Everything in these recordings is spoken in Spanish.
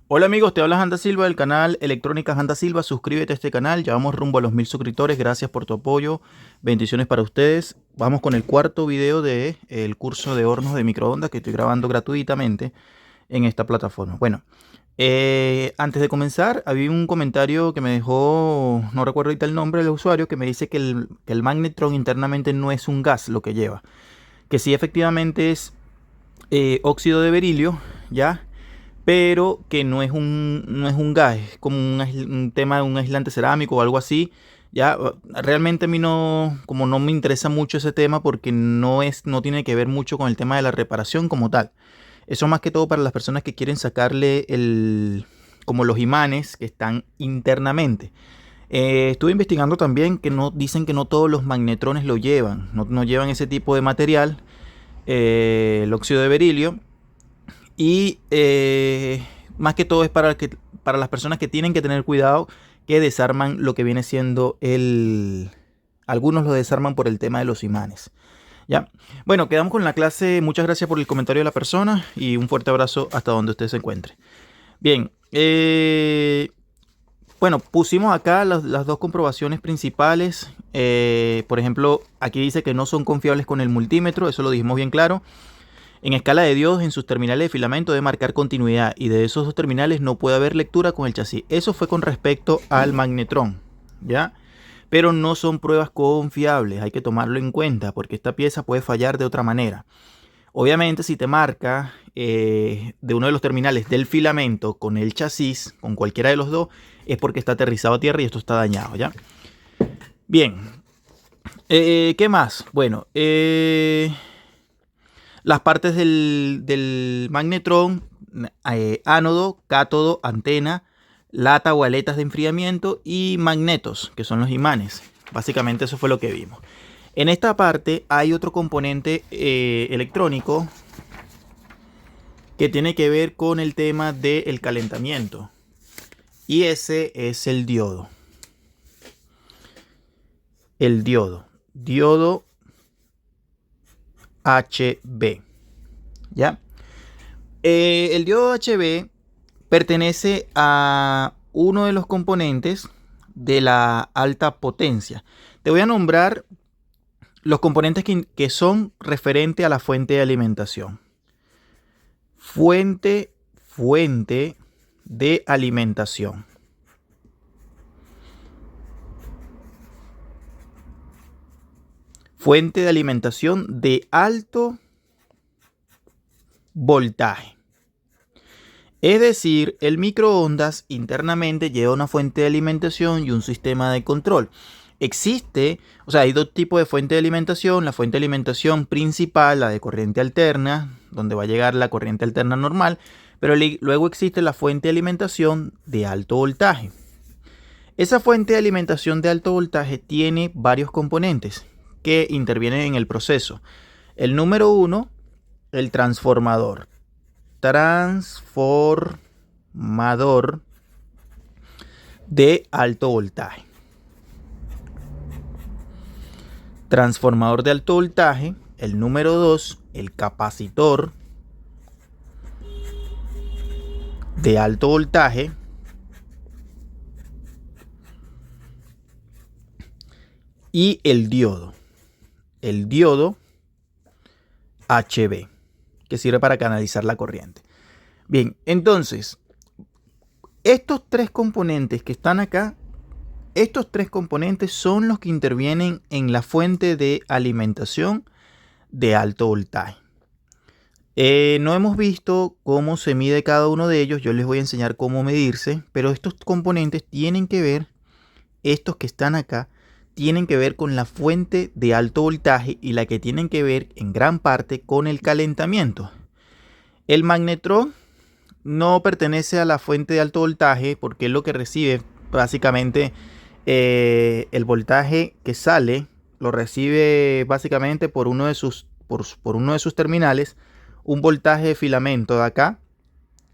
Hola amigos, te habla Janda Silva del canal Electrónica Janda Silva. Suscríbete a este canal, ya vamos rumbo a los 1000 suscriptores. Gracias por tu apoyo, bendiciones para ustedes. Vamos con el cuarto video del curso de hornos de microondas que estoy grabando gratuitamente en esta plataforma. Bueno, antes de comenzar, había un comentario que me dejó, no recuerdo ahorita el nombre del usuario, que me dice que el magnetron internamente no es un gas lo que lleva, que sí efectivamente es óxido de berilio, ¿ya? Pero que no es un gas, es como un tema de un aislante cerámico o algo así. Ya, realmente a mí no, como no me interesa mucho ese tema porque no tiene que ver mucho con el tema de la reparación como tal. Eso más que todo para las personas que quieren sacarle como los imanes que están internamente. Estuve investigando también que dicen que no todos los magnetrones lo llevan, no llevan ese tipo de material, el óxido de berilio. Y más que todo es para las personas que tienen que tener cuidado, que desarman lo que viene siendo Algunos lo desarman por el tema de los imanes. ¿Ya? Bueno, quedamos con la clase. Muchas gracias por el comentario de la persona y un fuerte abrazo hasta donde usted se encuentre. Bien, bueno, pusimos acá las dos comprobaciones principales. Por ejemplo, aquí dice que no son confiables con el multímetro, eso lo dijimos bien claro. En escala de diodos, en sus terminales de filamento debe marcar continuidad y de esos dos terminales no puede haber lectura con el chasis. Eso fue con respecto al magnetrón, ¿ya? Pero no son pruebas confiables, hay que tomarlo en cuenta porque esta pieza puede fallar de otra manera. Obviamente, si te marca de uno de los terminales del filamento con el chasis, con cualquiera de los dos, es porque está aterrizado a tierra y esto está dañado, ¿ya? Bien, ¿qué más? Bueno, las partes del magnetrón, ánodo, cátodo, antena, lata o aletas de enfriamiento y magnetos, que son los imanes. Básicamente eso fue lo que vimos. En esta parte hay otro componente electrónico que tiene que ver con el tema del calentamiento. Y ese es el diodo. El diodo. Diodo HB. ¿Ya? El diodo HB pertenece a uno de los componentes de la alta potencia. Te voy a nombrar los componentes que son referente a la fuente de alimentación. Fuente de alimentación. Fuente de alimentación de alto voltaje. Es decir, el microondas internamente lleva una fuente de alimentación y un sistema de control. Hay dos tipos de fuente de alimentación. La fuente de alimentación principal, la de corriente alterna, donde va a llegar la corriente alterna normal, pero luego existe la fuente de alimentación de alto voltaje. Esa fuente de alimentación de alto voltaje tiene varios componentes que intervienen en el proceso. El número uno, el transformador. Transformador de alto voltaje. Transformador de alto voltaje. El número 2, el capacitor de alto voltaje. Y el diodo. El diodo HB, que sirve para canalizar la corriente. Bien, entonces, estos tres componentes que están acá, estos tres componentes son los que intervienen en la fuente de alimentación de alto voltaje. No hemos visto cómo se mide cada uno de ellos, yo les voy a enseñar cómo medirse, pero estos componentes tienen que ver, estos que están acá, tienen que ver con la fuente de alto voltaje y la que tienen que ver en gran parte con el calentamiento. El magnetrón no pertenece a la fuente de alto voltaje porque es lo que recibe básicamente el voltaje que sale, lo recibe básicamente por uno de sus terminales, un voltaje de filamento de acá,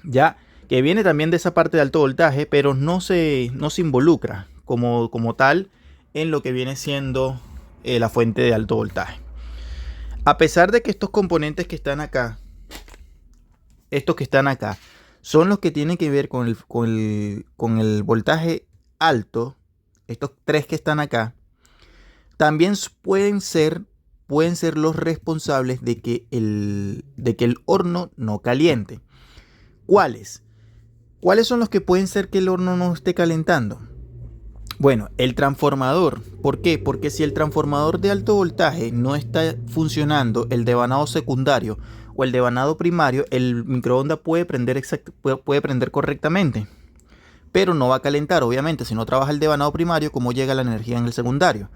ya que viene también de esa parte de alto voltaje, pero no se involucra como tal en lo que viene siendo la fuente de alto voltaje. A pesar de que estos componentes que están acá, son los que tienen que ver con el voltaje alto. Estos tres que están acá también pueden ser los responsables de que el horno no caliente. ¿Cuáles? ¿Cuáles son los que pueden ser que el horno no esté calentando? Bueno, el transformador. ¿Por qué? Porque si el transformador de alto voltaje no está funcionando, el devanado secundario o el devanado primario, el microondas puede prender correctamente, pero no va a calentar. Obviamente, si no trabaja el devanado primario, ¿cómo llega la energía en el secundario?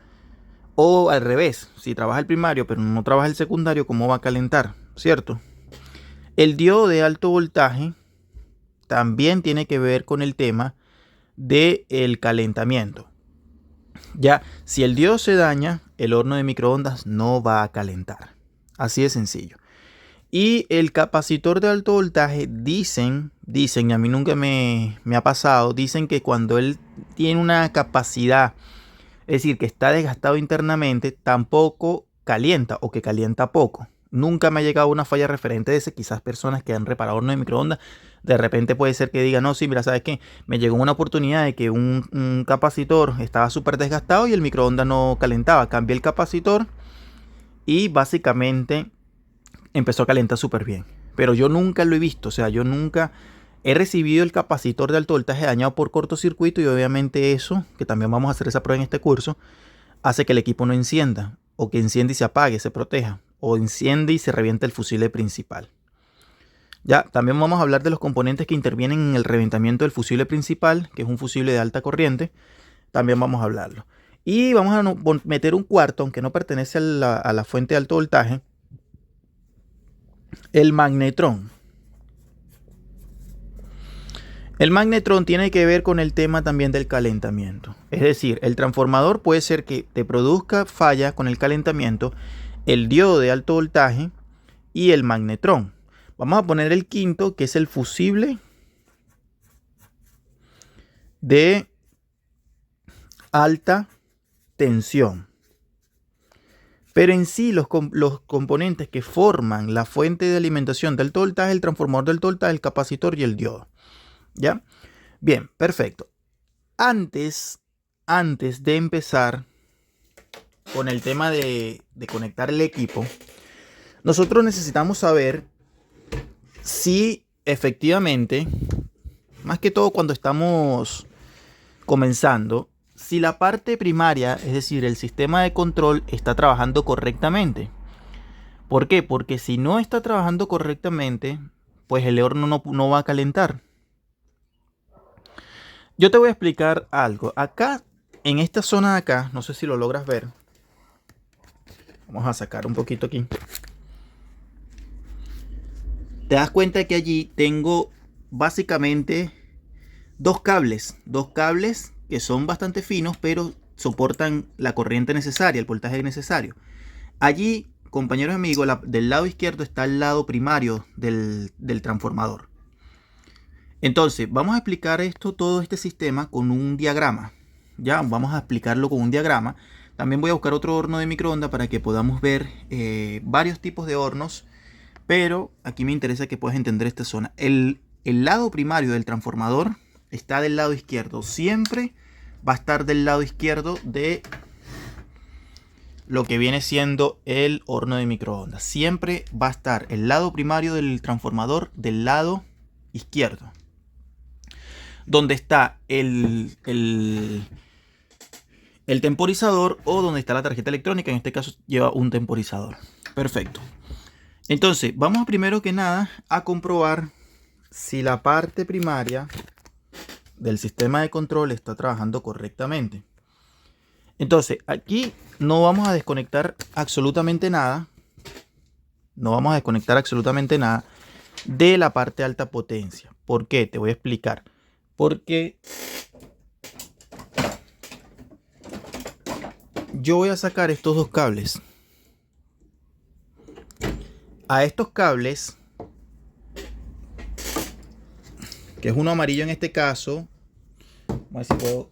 O al revés, si trabaja el primario pero no trabaja el secundario, ¿cómo va a calentar? ¿Cierto? El diodo de alto voltaje también tiene que ver con el tema del calentamiento. Ya, si el diodo se daña, el horno de microondas no va a calentar. Así de sencillo. Y el capacitor de alto voltaje, dicen, y a mí nunca me ha pasado, dicen que cuando él tiene una capacidad, es decir, que está desgastado internamente, tampoco calienta o que calienta poco. Nunca me ha llegado una falla referente de ese. Quizás personas que han reparado horno de microondas, de repente puede ser que digan, no, sí, mira, ¿sabes qué? Me llegó una oportunidad de que un capacitor estaba súper desgastado y el microondas no calentaba. Cambié el capacitor y básicamente empezó a calentar súper bien. Pero yo nunca lo he visto, o sea, yo nunca he recibido el capacitor de alto voltaje dañado por cortocircuito, y obviamente eso, que también vamos a hacer esa prueba en este curso, hace que el equipo no encienda, o que encienda y se apague, se proteja, o enciende y se revienta el fusible principal. Ya, también vamos a hablar de los componentes que intervienen en el reventamiento del fusible principal, que es un fusible de alta corriente. También vamos a hablarlo. Y vamos a meter un cuarto, aunque no pertenece a la fuente de alto voltaje, el magnetrón. El magnetrón tiene que ver con el tema también del calentamiento. Es decir, el transformador puede ser que te produzca falla con el calentamiento, el diodo de alto voltaje y el magnetrón. Vamos a poner el quinto, que es el fusible de alta tensión. Pero en sí los componentes que forman la fuente de alimentación del alto voltaje, el transformador del alto voltaje, el capacitor y el diodo. ¿Ya? Bien, perfecto. Antes de empezar con el tema de conectar el equipo, nosotros necesitamos saber si efectivamente, más que todo cuando estamos comenzando, si la parte primaria, es decir, el sistema de control, está trabajando correctamente. ¿Por qué? Porque si no está trabajando correctamente, pues el horno no va a calentar. Yo te voy a explicar algo. Acá, en esta zona de acá, no sé si lo logras ver. Vamos a sacar un poquito aquí. Te das cuenta que allí tengo básicamente dos cables que son bastante finos, pero soportan la corriente necesaria, el voltaje necesario. Allí, compañeros amigos, del lado izquierdo está el lado primario del transformador. Entonces, vamos a explicar todo este sistema con un diagrama. Ya, vamos a explicarlo con un diagrama. También voy a buscar otro horno de microondas para que podamos ver varios tipos de hornos. Pero aquí me interesa que puedas entender esta zona. El lado primario del transformador está del lado izquierdo. Siempre va a estar del lado izquierdo de lo que viene siendo el horno de microondas. Siempre va a estar el lado primario del transformador del lado izquierdo, donde está el temporizador o donde está la tarjeta electrónica. En este caso lleva un temporizador. Perfecto. Entonces, vamos primero que nada a comprobar si la parte primaria del sistema de control está trabajando correctamente. Entonces, aquí no vamos a desconectar absolutamente nada. No vamos a desconectar absolutamente nada de la parte de alta potencia. ¿Por qué? Te voy a explicar. Porque yo voy a sacar estos dos cables. A estos cables, que es uno amarillo en este caso, vamos a ver si puedo.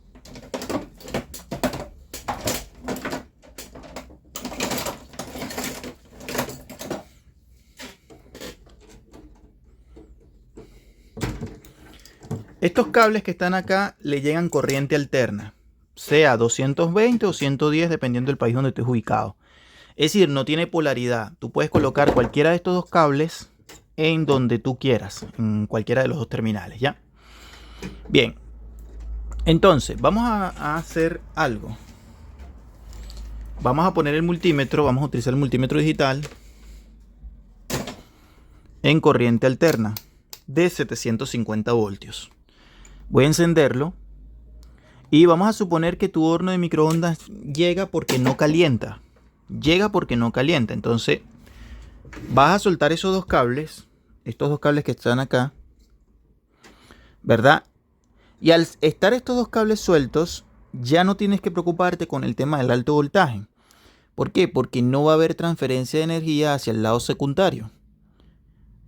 Estos cables que están acá le llegan corriente alterna, sea 220 o 110 dependiendo del país donde estés ubicado. Es decir, no tiene polaridad. Tú puedes colocar cualquiera de estos dos cables en donde tú quieras, en cualquiera de los dos terminales, ¿ya? Bien, entonces vamos a hacer algo. Vamos a poner el multímetro, vamos a utilizar el multímetro digital en corriente alterna de 750 voltios. Voy a encenderlo y vamos a suponer que tu horno de microondas llega porque no calienta. Entonces vas a soltar esos dos cables, estos dos cables que están acá, ¿verdad? Y al estar estos dos cables sueltos, ya no tienes que preocuparte con el tema del alto voltaje. ¿Por qué? Porque no va a haber transferencia de energía hacia el lado secundario.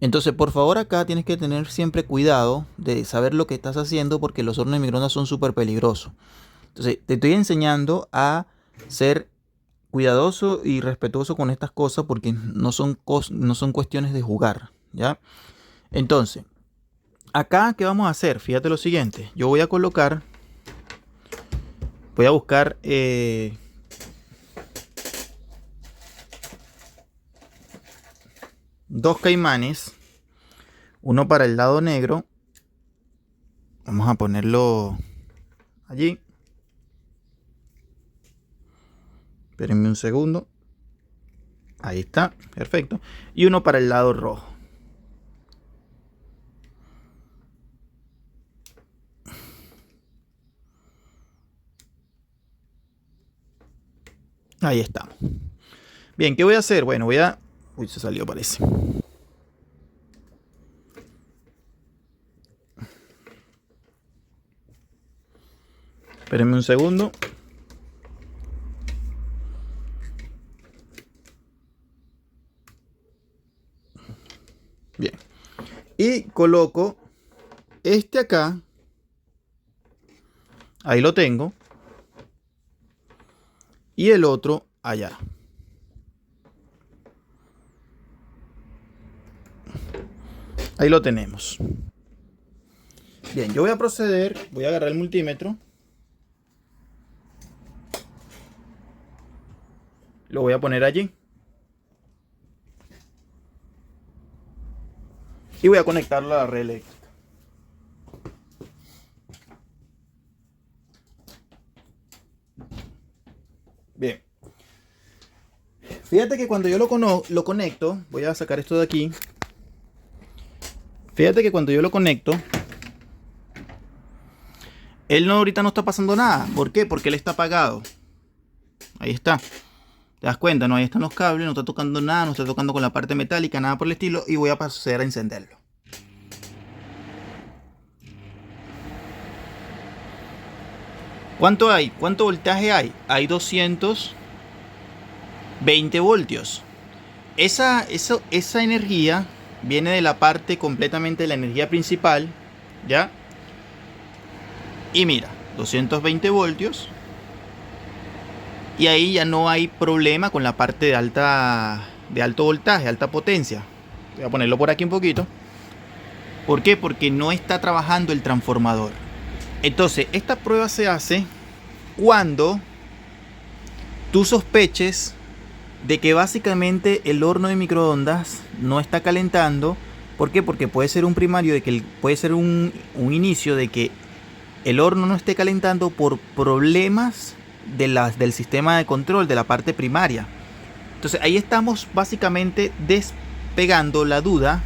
Entonces, por favor, acá tienes que tener siempre cuidado de saber lo que estás haciendo, porque los hornos de microondas son súper peligrosos. Entonces, te estoy enseñando a ser cuidadoso y respetuoso con estas cosas, porque no son cuestiones de jugar, ¿ya? Entonces, acá, ¿qué vamos a hacer? Fíjate lo siguiente. Yo voy a buscar dos caimanes, uno para el lado negro. Vamos a ponerlo allí. Espérenme un segundo. Ahí está, perfecto. Y uno para el lado rojo. Ahí estamos. Bien, ¿qué voy a hacer? Bueno, Uy, se salió, parece. Espérenme un segundo. Bien. Y coloco este acá. Ahí lo tengo. Y el otro allá. Ahí lo tenemos. Bien, yo voy a proceder. Voy a agarrar el multímetro. Lo voy a poner allí. Y voy a conectarlo a la red eléctrica. Bien. Fíjate que cuando yo lo conecto, voy a sacar esto de aquí. Fíjate que cuando yo lo conecto, ahorita no está pasando nada. ¿Por qué? Porque él está apagado. Ahí está. ¿Te das cuenta? No, ahí están los cables, no está tocando nada, no está tocando con la parte metálica, nada por el estilo. Y voy a proceder a encenderlo. ¿Cuánto hay? ¿Cuánto voltaje hay? Hay 220 voltios. Esa energía viene de la parte completamente de la energía principal, ¿ya? Y mira, 220 voltios. Y ahí ya no hay problema con la parte de alto voltaje, alta potencia. Voy a ponerlo por aquí un poquito. ¿Por qué? Porque no está trabajando el transformador. Entonces, esta prueba se hace cuando tú sospeches de que básicamente el horno de microondas no está calentando. ¿Por qué? Porque puede ser un primario, puede ser un inicio de que el horno no esté calentando por problemas del sistema de control de la parte primaria. Entonces ahí estamos básicamente despejando la duda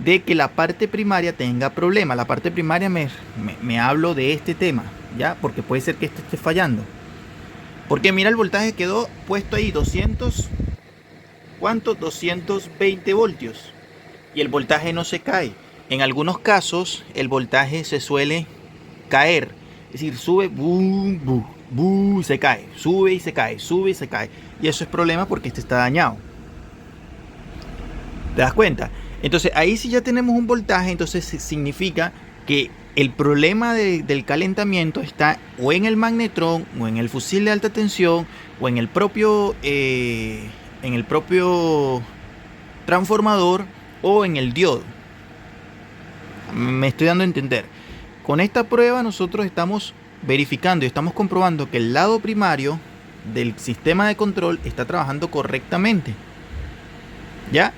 de que la parte primaria tenga problemas. La parte primaria me hablo de este tema, ¿ya? Porque puede ser que este esté fallando. Porque mira, el voltaje quedó puesto ahí 220 voltios. Y el voltaje no se cae. En algunos casos el voltaje se suele caer. Es decir, sube, y se cae. Sube y se cae, sube y se cae. Y eso es problema porque este está dañado. ¿Te das cuenta? Entonces ahí sí ya tenemos un voltaje. Entonces significa que el problema del calentamiento está o en el magnetrón, o en el fusil de alta tensión, o en el propio transformador, o en el diodo. Me estoy dando a entender. Con esta prueba nosotros estamos verificando y estamos comprobando que el lado primario del sistema de control está trabajando correctamente. ¿Ya?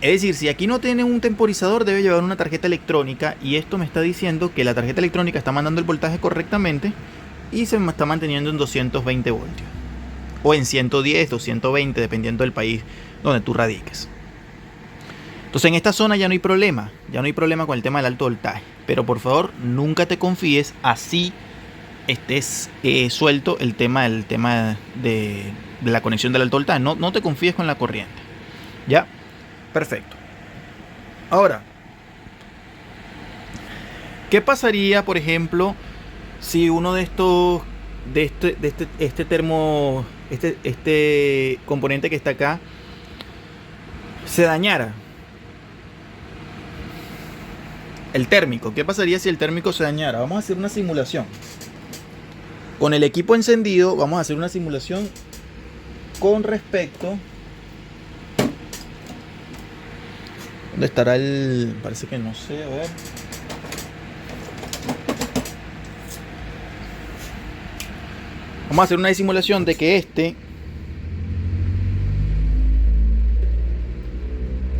Es decir, si aquí no tiene un temporizador, debe llevar una tarjeta electrónica, y esto me está diciendo que la tarjeta electrónica está mandando el voltaje correctamente y se me está manteniendo en 220 voltios. O en 110, 220, dependiendo del país donde tú radiques. Entonces en esta zona ya no hay problema con el tema del alto voltaje. Pero por favor, nunca te confíes así estés suelto el tema de la conexión del alto voltaje. No te confíes con la corriente. ¿Ya? Perfecto. Ahora, ¿qué pasaría, por ejemplo, si uno de estos, este componente que está acá, se dañara? El térmico. ¿Qué pasaría si el térmico se dañara? Vamos a hacer una simulación. Con el equipo encendido, vamos a hacer una simulación con respecto. ¿Dónde estará el...? Parece que no sé, a ver. Vamos a hacer una simulación de que este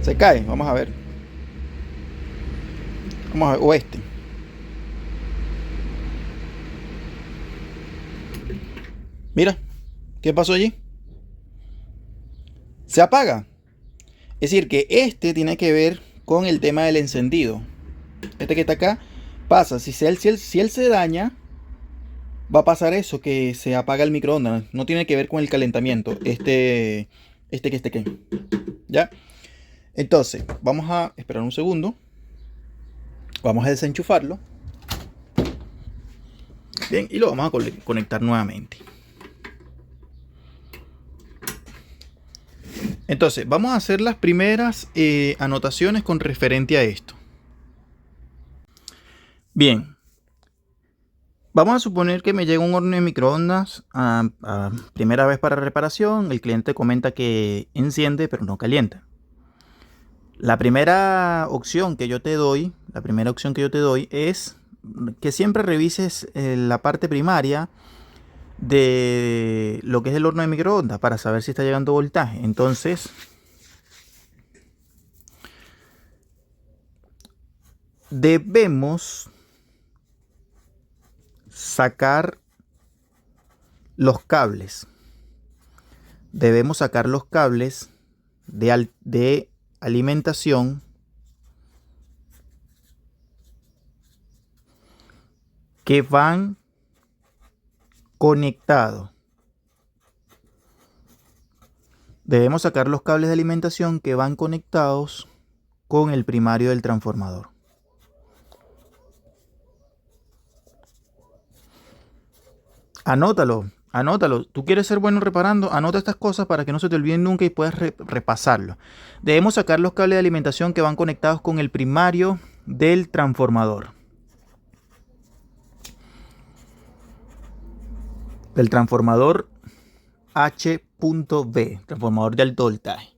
se cae. Vamos a ver. Vamos a ver. O este. Mira. ¿Qué pasó allí? Se apaga. Es decir, que este tiene que ver con el tema del encendido. Este que está acá pasa. Si él se daña, va a pasar eso, que se apaga el microondas. No tiene que ver con el calentamiento. ¿Ya? Entonces, vamos a esperar un segundo. Vamos a desenchufarlo. Bien, y lo vamos a conectar nuevamente. Entonces, vamos a hacer las primeras anotaciones con referente a esto. Bien. Vamos a suponer que me llega un horno de microondas a primera vez para reparación. El cliente comenta que enciende, pero no calienta. La primera opción que yo te doy es que siempre revises la parte primaria de lo que es el horno de microondas para saber si está llegando voltaje. Entonces, debemos sacar los cables. Debemos sacar los cables de alimentación que van conectados. Debemos sacar los cables de alimentación que van conectados con el primario del transformador. Anótalo. Tú quieres ser bueno reparando, anota estas cosas para que no se te olviden nunca y puedas repasarlo. Debemos sacar los cables de alimentación que van conectados con el primario del transformador. Del transformador H.V, transformador de alto voltaje.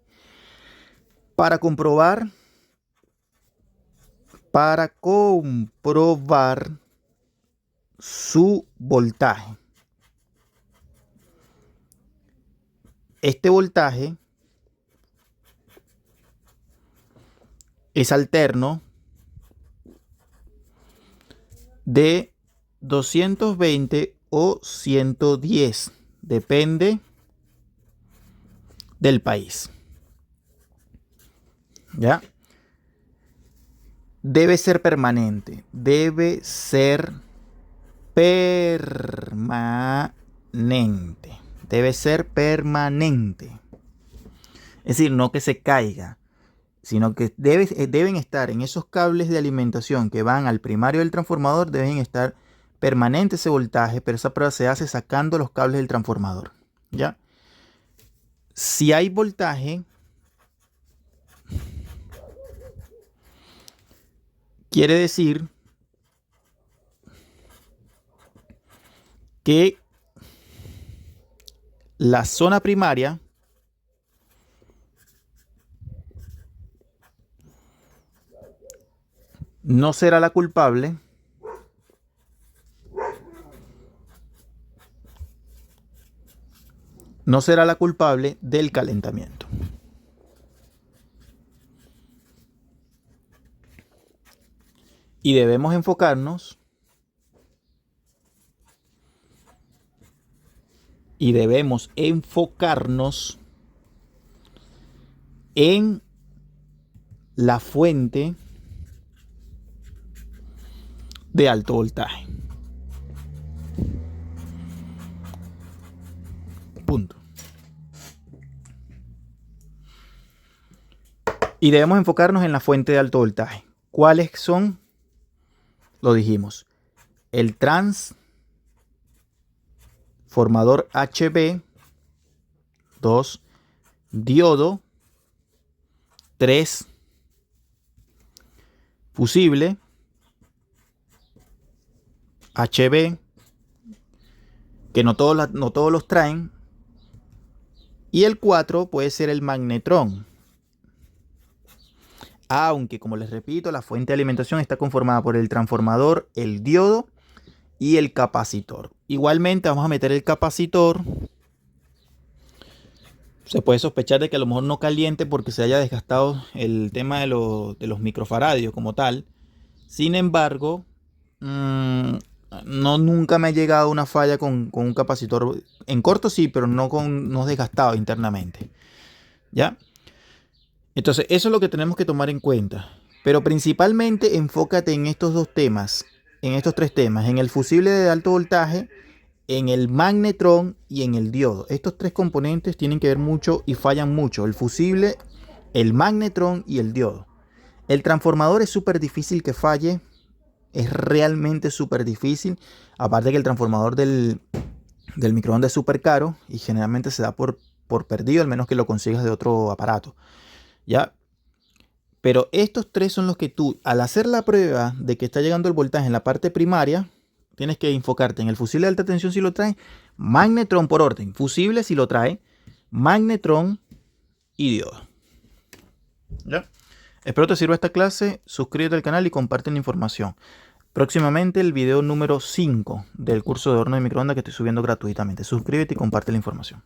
Para comprobar su voltaje. Este voltaje es alterno de 220 o 110, depende del país. ¿Ya? Debe ser permanente. Debe ser permanente. Debe ser permanente. Es decir, no que se caiga, sino que deben estar en esos cables de alimentación que van al primario del transformador, deben estar permanente ese voltaje, pero esa prueba se hace sacando los cables del transformador. ¿Ya? Si hay voltaje, quiere decir que la zona primaria no será la culpable del calentamiento. Y debemos enfocarnos en la fuente de alto voltaje. Punto. Y debemos enfocarnos en la fuente de alto voltaje. ¿Cuáles son? Lo dijimos. El transformador HV. 2. Diodo. 3. Fusible. HV. Que no todos los traen. Y el 4 puede ser el magnetrón. Aunque, como les repito, la fuente de alimentación está conformada por el transformador, el diodo y el capacitor. Igualmente vamos a meter el capacitor. Se puede sospechar de que a lo mejor no caliente porque se haya desgastado el tema de los microfaradios como tal. Sin embargo, nunca me ha llegado una falla con un capacitor. En corto sí, pero no desgastado internamente. ¿Ya? Entonces, eso es lo que tenemos que tomar en cuenta. Pero principalmente enfócate en estos dos temas, en estos tres temas, en el fusible de alto voltaje, en el magnetrón y en el diodo. Estos tres componentes tienen que ver mucho y fallan mucho. El fusible, el magnetrón y el diodo. El transformador es súper difícil que falle. Es realmente súper difícil. Aparte que el transformador del microondas es súper caro y generalmente se da por perdido, al menos que lo consigas de otro aparato. ¿Ya? Pero estos tres son los que tú, al hacer la prueba de que está llegando el voltaje en la parte primaria, tienes que enfocarte en el fusible de alta tensión si lo trae, magnetrón por orden, fusible si lo trae, magnetrón y diodo. ¿Ya? Espero te sirva esta clase, suscríbete al canal y comparte la información. Próximamente el video número 5 del curso de horno de microondas que estoy subiendo gratuitamente. Suscríbete y comparte la información.